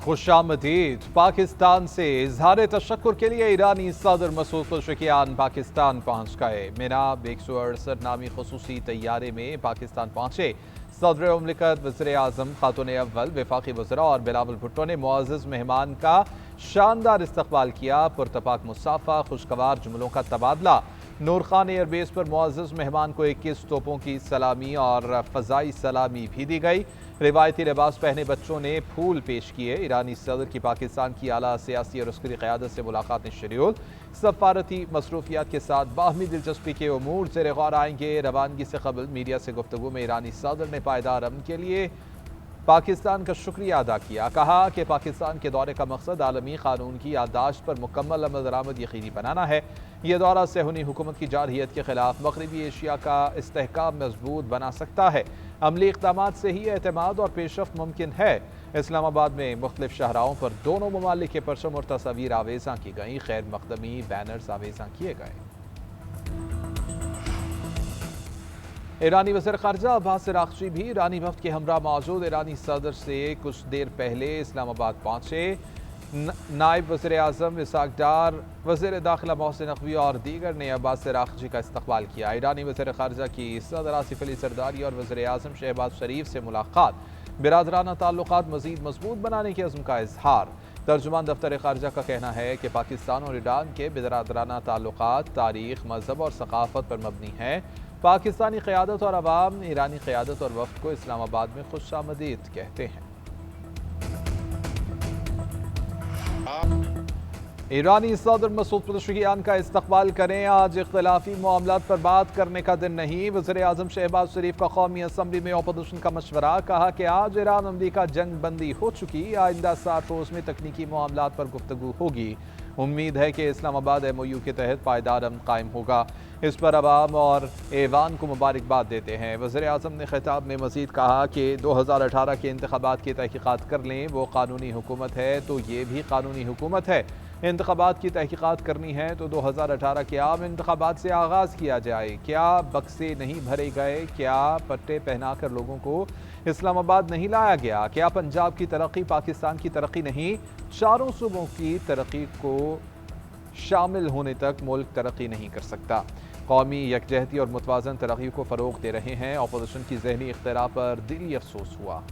खुश आमदीद। पाकिस्तान से इजहार तशक्कुर के लिए ईरानी सदर मसूद पेज़ेश्कियान पाकिस्तान पहुँच गए। मिनाब 168 नामी खसूसी तैयारे में पाकिस्तान पहुँचे। सदर मुमलिकत, वज़ीर आज़म, खातून अव्वल, वफाकी वज़रा और बिलावल भुट्टो ने मुअज़्ज़ज़ मेहमान का शानदार इस्तकबाल किया। पुरतपाक मुसाफ़ा, खुशगवार जुमलों का तबादला। नूर खान एयरबेस पर मुअज़्ज़ज़ मेहमान को 21 तोपों की सलामी और फ़ज़ाई सलामी भी दी गई। रिवायती लिबास पहने बच्चों ने फूल पेश किए। ईरानी सदर की पाकिस्तान की आला सियासी और अस्करी क़यादत से मुलाकात ने शेड्यूल। सफारती मसरूफियात के साथ बाहमी दिलचस्पी के उमूर ज़ेर गौर आएंगे। रवानगी से कबल मीडिया से गुफ्तगू में ईरानी सदर ने पायदार अमन के लिए पाकिस्तान का शुक्रिया अदा किया। कहा कि पाकिस्तान के दौरे का मकसद आलमी कानून की याददाश्त पर मुकम्मल अमल दरामद यकीनी बनाना है। ये दौरा सेहूनी हुकूमत की जारहियत के खिलाफ मगरबी एशिया का इस्तेहकाम मजबूत बना सकता है। अमली इक़दामात से ही एतमाद और पेशरफ्त मुमकिन है। इस्लामाबाद में मुख्तलिफ शहराओं पर दोनों ममालिक के परचम और तस्वीर आवेज़ा की गई। खैर मकदमी बैनर्स आवेज़ा किए गए। ईरानी वज़ीर ख़ारजा अब्बास अराग़ची भी ईरानी वफ़द के हमरा मौजूद। ईरानी सदर से कुछ देर पहले इस्लामाबाद पहुँचे। नायब वज़ीर आज़म इसहाक़ डार, वज़ीर दाखिला मोहसिन नक़वी और दीगर ने अब्बास अराग़ची का इस्तक़बाल किया। ईरानी वज़ीर ख़ारजा की सदर आसिफ अली ज़रदारी और वज़ीर आज़म शहबाज शरीफ से मुलाक़ात। बिरादराना ताल्लुक़ात मज़ीद मज़बूत बनाने के अज़्म का इज़हार। तर्जुमान दफ्तर ख़ारजा का कहना है कि पाकिस्तान और ईरान के बिरादराना ताल्लुक़ात तारीख़, मज़हब और सक़ाफ़त पर मबनी हैं। पाकिस्तानी क़यादत और अवाम ईरानी क़यादत और वफ़द को इस्लामाबाद में खुश आमदीद कहते हैं। ईरानी सदर मसूद पेज़ेश्कियान का इस्तकबाल करें। आज इख्तिलाफी मामलात पर बात करने का दिन नहीं। वज़ीर आज़म शहबाज शरीफ का कौमी असम्बली में अपोजिशन का मशवरा। कहा कि आज ईरान अमरीका जंग बंदी हो चुकी। आइंदा 7 रोज़ में तकनीकी मामलात पर गुफ्तगू होगी। उम्मीद है कि इस्लामाबाद MOU के तहत पायदार अमन कायम होगा। इस पर अवाम और ऐवान को मुबारकबाद देते हैं। वज़ीर आज़म ने खिताब में मज़ीद कहा कि 2018 के इंतख़ाबात की तहक़ीक़ात कर लें। वो कानूनी हुकूमत है तो ये भी कानूनी हुकूमत है। इंतख़ाबात की तहक़ीक़ात करनी है तो 2018 के आम इंतख़ाबात से आगाज़ किया जाए। क्या बक्से नहीं भरे गए? क्या पट्टे पहना कर लोगों को इस्लामाबाद नहीं लाया गया? क्या पंजाब की तरक्की पाकिस्तान की तरक्की नहीं? चारों सूबों की तरक्की को शामिल होने तक मुल्क तरक्की नहीं कर सकता। कौमी यकजहती और मुतवाज़न तरक्की को फ़रोग़ दे रहे हैं। अपोजिशन की ज़हनी इख्तिलाफ़ पर दिली अफसोस हुआ।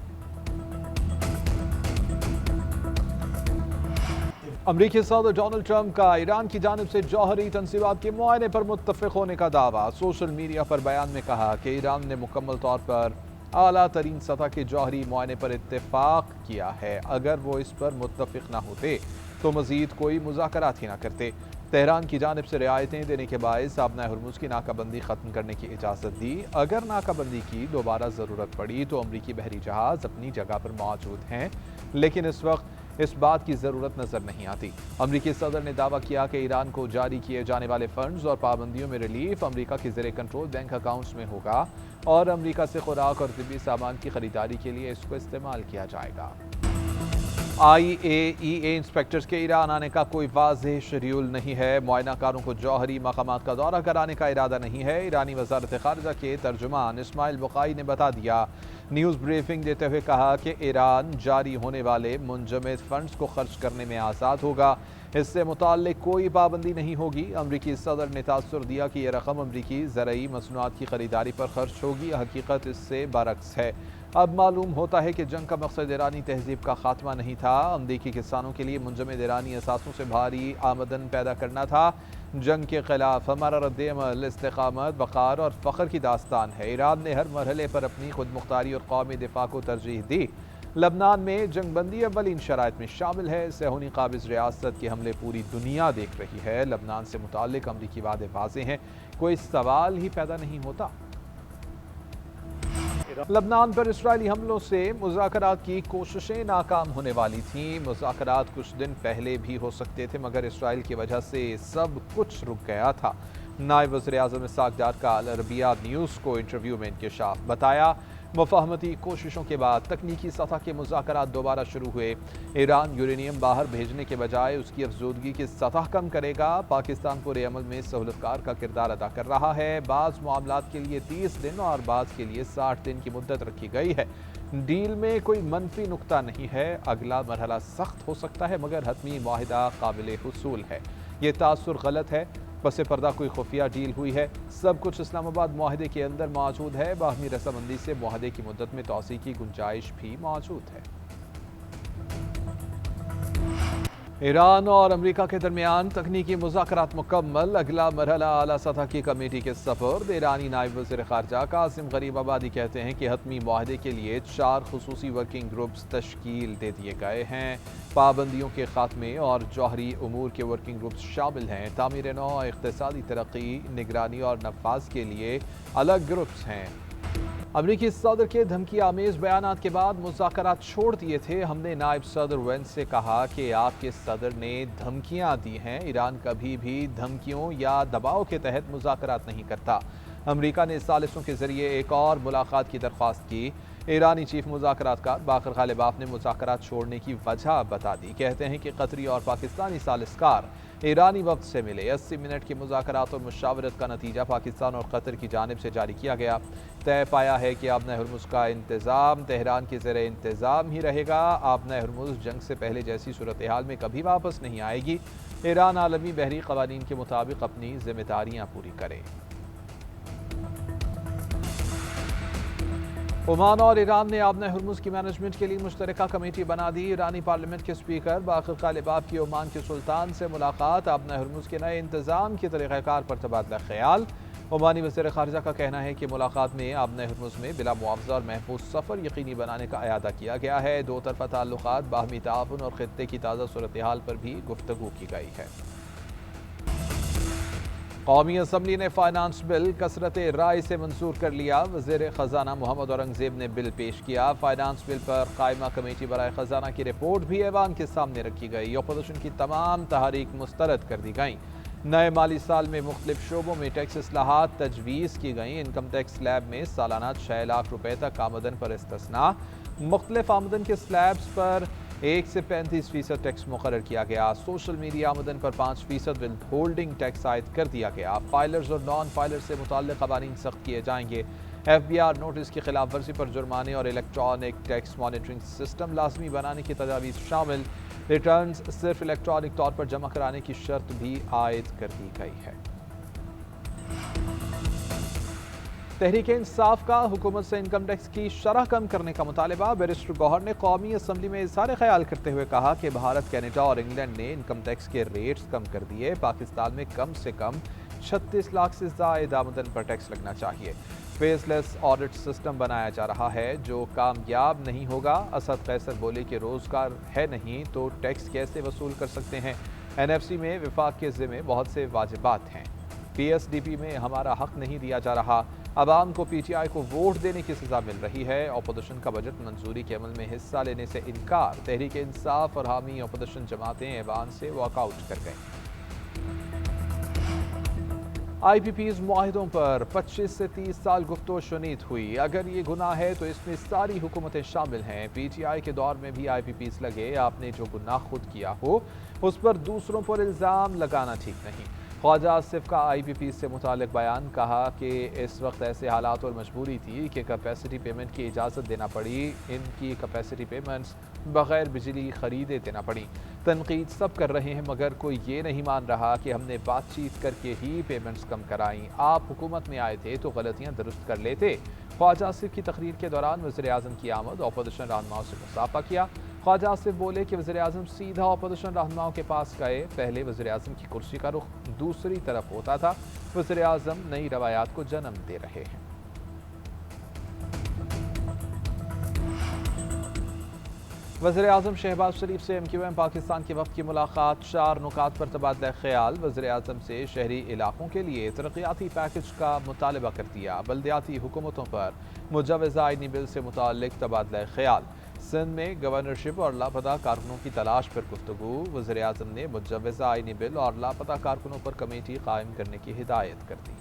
अमरीकी सदर डोनाल्ड ट्रंप का ईरान की जानिब से जौहरी तनसीबात के मुआयने पर मुत्तफ़िक़ होने का दावा। सोशल मीडिया पर बयान में कहा कि ईरान ने मुकम्मल तौर पर आला तरीन सतह के जौहरी मुआयने पर इत्तेफाक किया है। अगर वो इस पर मुत्तफ़िक़ ना होते तो मज़ीद कोई मुज़ाकरात ही ना करते। तेहरान की जानिब से रियायतें देने के बायस आबनाए हुर्मुज़ की नाकाबंदी ख़त्म करने की इजाज़त दी। अगर नाकाबंदी की दोबारा ज़रूरत पड़ी तो अमरीकी बहरी जहाज़ अपनी जगह पर मौजूद हैं, लेकिन इस वक्त इस बात की ज़रूरत नज़र नहीं आती। अमरीकी सदर ने दावा किया कि ईरान को जारी किए जाने वाले फ़ंड्स और पाबंदियों में रिलीफ अमरीका के ज़ेरे कंट्रोल बैंक अकाउंट्स में होगा और अमरीका से खुराक और तिब्बी सामान की खरीदारी के लिए इसको इस्तेमाल किया जाएगा। IAEA इंस्पेक्टर्स के ईरान आने का कोई वाज़ेह शेड्यूल नहीं है। मुआयनाकारों को जौहरी मकामात का दौरा कराने का इरादा नहीं है। ईरानी वज़ारत ख़ारजा के तर्जुमान इस्माइल बुक़ाई ने बता दिया। न्यूज़ ब्रीफिंग देते हुए कहा कि ईरान जारी होने वाले मुंजमद फंड्स को खर्च करने में आज़ाद होगा। इससे मुताल्लिक़ कोई पाबंदी नहीं होगी। अमरीकी सदर ने तासुर दिया कि यह रकम अमरीकी ज़रई मसनूआत की खरीदारी पर खर्च होगी। हकीकत इससे बरक्स है। अब मालूम होता है कि जंग का मकसद ईरानी तहजीब का खात्मा नहीं था। अमरीकी किसानों के लिए मुंजमद ईरानी असासों से भारी आमदन पैदा करना था। जंग के खिलाफ हमारा रद्द-ए-अमल इस्तिक़ामत, वक़ार और फ़ख्र की दास्तान है। ईरान ने हर मरहले पर अपनी खुद मुख्तारी और कौमी दिफा को तरजीह दी। लबनान में जंग बंदी अव्वलीन शराइत में शामिल है। सेहूनी काबिज़ रियासत के हमले पूरी दुनिया देख रही है। लबनान से मुताल्लिक़ अमरीकी वादे वाज़ेह हैं, कोई सवाल ही पैदा नहीं होता। लबनान पर इस्राएली हमलों से मुज़ाकरात की कोशिशें नाकाम होने वाली थीं। मुज़ाकरात कुछ दिन पहले भी हो सकते थे, मगर इस्राएल की वजह से सब कुछ रुक गया था। نائب وزیر اعظم اسحاق ڈار کا العربیہ نیوز کو انٹرویو میں انکشاف، بتایا مفاہمتی کوششوں کے بعد تکنیکی سطح کے مذاکرات دوبارہ شروع ہوئے۔ ایران یورینیم باہر بھیجنے کے بجائے اس کی افزودگی کی سطح کم کرے گا۔ پاکستان پورے عمل میں سہولتکار کا کردار ادا کر رہا ہے۔ بعض معاملات کے لیے 30 دن اور بعض کے لیے 60 دن کی مدت رکھی گئی ہے۔ ڈیل میں کوئی منفی نقطہ نہیں ہے۔ اگلا مرحلہ سخت ہو سکتا ہے مگر حتمی معاہدہ قابل حصول ہے۔ یہ تاثر غلط ہے۔ پس پردہ کوئی خفیہ ڈیل ہوئی ہے۔ سب کچھ اسلام آباد معاہدے کے اندر موجود ہے۔ باہمی رضامندی سے معاہدے کی مدت میں توسیع کی گنجائش بھی موجود ہے۔ ایران اور امریکہ کے درمیان تکنیکی مذاکرات مکمل، اگلا مرحلہ اعلیٰ سطح کی کمیٹی کے سپرد۔ ایرانی نائب وزیر خارجہ قاسم غریب آبادی کہتے ہیں کہ حتمی معاہدے کے لیے 4 خصوصی ورکنگ گروپس تشکیل دے دیے گئے ہیں۔ پابندیوں کے خاتمے اور جوہری امور کے ورکنگ گروپس شامل ہیں۔ تعمیر نو، اقتصادی ترقی، نگرانی اور نفاذ کے لیے الگ گروپس ہیں۔ امریکی صدر کے دھمکی آمیز بیانات کے بعد مذاکرات چھوڑ دیے تھے۔ ہم نے نائب صدر وینس سے کہا کہ آپ کے صدر نے دھمکیاں دی ہیں۔ ایران کبھی بھی دھمکیوں یا دباؤ کے تحت مذاکرات نہیں کرتا۔ امریکہ نے ثالثوں کے ذریعے ایک اور ملاقات کی درخواست کی۔ ایرانی چیف مذاکرات کار باقر غالباف نے مذاکرات چھوڑنے کی وجہ بتا دی۔ کہتے ہیں کہ قطری اور پاکستانی ثالث کار ایرانی وقت سے ملے۔ 80 منٹ کے مذاکرات اور مشاورت کا نتیجہ پاکستان اور قطر کی جانب سے جاری کیا گیا۔ طے پایا ہے کہ آبنہ ہرمز کا انتظام تہران کے زیر انتظام ہی رہے گا۔ آبنہ ہرمز جنگ سے پہلے جیسی صورتحال میں کبھی واپس نہیں آئے گی۔ ایران عالمی بحری قوانین کے مطابق اپنی ذمہ داریاں پوری کرے۔ عمان اور ایران نے آبنہ ہرمز کی مینجمنٹ کے لیے مشترکہ کمیٹی بنا دی۔ ایرانی پارلیمنٹ کے اسپیکر باقر غالباف کی عمان کے سلطان سے ملاقات، آبنہ ہرمز کے نئے انتظام کے طریقہ کار پر تبادلہ خیال۔ عمانی وزیر خارجہ کا کہنا ہے کہ ملاقات میں آبنہ ہرمز میں بلا معاوضہ اور محفوظ سفر یقینی بنانے کا اعادہ کیا گیا ہے۔ دو طرفہ تعلقات، باہمی تعاون اور خطے کی تازہ صورتحال پر بھی گفتگو کی گئی ہے۔ قومی اسمبلی نے فائنانس بل کثرت رائے سے منظور کر لیا۔ وزیر خزانہ محمد اورنگزیب نے بل پیش کیا۔ فائنانس بل پر قائمہ کمیٹی برائے خزانہ کی رپورٹ بھی ایوان کے سامنے رکھی گئی۔ اپوزیشن کی تمام تحاریک مسترد کر دی گئیں۔ نئے مالی سال میں مختلف شعبوں میں ٹیکس اصلاحات تجویز کی گئیں۔ انکم ٹیکس سلیب میں سالانہ 6 لاکھ روپے تک آمدن پر استثناء، مختلف آمدن کے سلیبز پر 1 سے 35% ٹیکس مقرر کیا گیا۔ سوشل میڈیا آمدن پر 5% ود ہولڈنگ ٹیکس عائد کر دیا گیا۔ فائلرز اور نان فائلرز سے متعلق قوانین سخت کیے جائیں گے۔ FBR نوٹس کی خلاف ورزی پر جرمانے اور الیکٹرانک ٹیکس مانیٹرنگ سسٹم لازمی بنانے کی تجاویز شامل۔ ریٹرنز صرف الیکٹرانک طور پر جمع کرانے کی شرط بھی عائد کر دی گئی ہے۔ تحریک انصاف کا حکومت سے انکم ٹیکس کی شرح کم کرنے کا مطالبہ۔ بیرسٹر گوہر نے قومی اسمبلی میں اظہار خیال کرتے ہوئے کہا کہ بھارت، کینیڈا اور انگلینڈ نے انکم ٹیکس کے ریٹس کم کر دیے۔ پاکستان میں کم سے کم 36 لاکھ سے زائد آمدن پر ٹیکس لگنا چاہیے۔ فیس لیس آڈٹ سسٹم بنایا جا رہا ہے جو کامیاب نہیں ہوگا۔ اسد قیصر بولے کہ روزگار ہے نہیں تو ٹیکس کیسے وصول کر سکتے ہیں۔ NFC میں وفاق کے ذمہ بہت سے واجبات ہیں۔ PSDP میں ہمارا حق نہیں دیا جا رہا۔ عوام کو PTI کو ووٹ دینے کی سزا مل رہی ہے۔ اپوزیشن کا بجٹ منظوری کے عمل میں حصہ لینے سے انکار۔ تحریک انصاف اور حامی اپوزیشن جماعتیں ایوان سے واک آؤٹ کر گئیں۔ IPPs معاہدوں پر 25 سے 30 سال گفت و شنید ہوئی۔ اگر یہ گناہ ہے تو اس میں ساری حکومتیں شامل ہیں۔ PTI کے دور میں بھی IPPs لگے۔ آپ نے جو گناہ خود کیا ہو اس پر دوسروں پر الزام لگانا ٹھیک نہیں۔ خواجہ آصف کا IPPs سے متعلق بیان، کہا کہ اس وقت ایسے حالات اور مجبوری تھی کہ کیپیسٹی پیمنٹ کی اجازت دینا پڑی۔ ان کی کیپیسٹی پیمنٹس بغیر بجلی خریدے دینا پڑی۔ تنقید سب کر رہے ہیں مگر کوئی یہ نہیں مان رہا کہ ہم نے بات چیت کر کے ہی پیمنٹس کم کرائیں۔ آپ حکومت میں آئے تھے تو غلطیاں درست کر لیتے۔ خواجہ آصف کی تقریر کے دوران وزیر اعظم کی آمد، اپوزیشن رہنماؤں سے مصافحہ کیا۔ خواجہ آصف بولے کہ وزیر اعظم سیدھا اپوزیشن رہنماؤں کے پاس گئے۔ پہلے وزیر اعظم کی کرسی کا رخ دوسری طرف ہوتا تھا۔ وزیر اعظم نئی روایات کو جنم دے رہے ہیں۔ وزیر اعظم شہباز شریف سے MQM پاکستان کے وفد کی ملاقات، 4 نکات پر تبادلہ خیال۔ وزیر اعظم سے شہری علاقوں کے لیے ترقیاتی پیکج کا مطالبہ کر دیا۔ بلدیاتی حکومتوں پر مجوزہ آئینی بل سے متعلق تبادلہ خیال۔ سندھ میں گورنرشپ اور لاپتہ کارکنوں کی تلاش پر گفتگو وزیر اعظم نے مجوزہ آئینی بل اور لاپتہ کارکنوں پر کمیٹی قائم کرنے کی ہدایت کر دی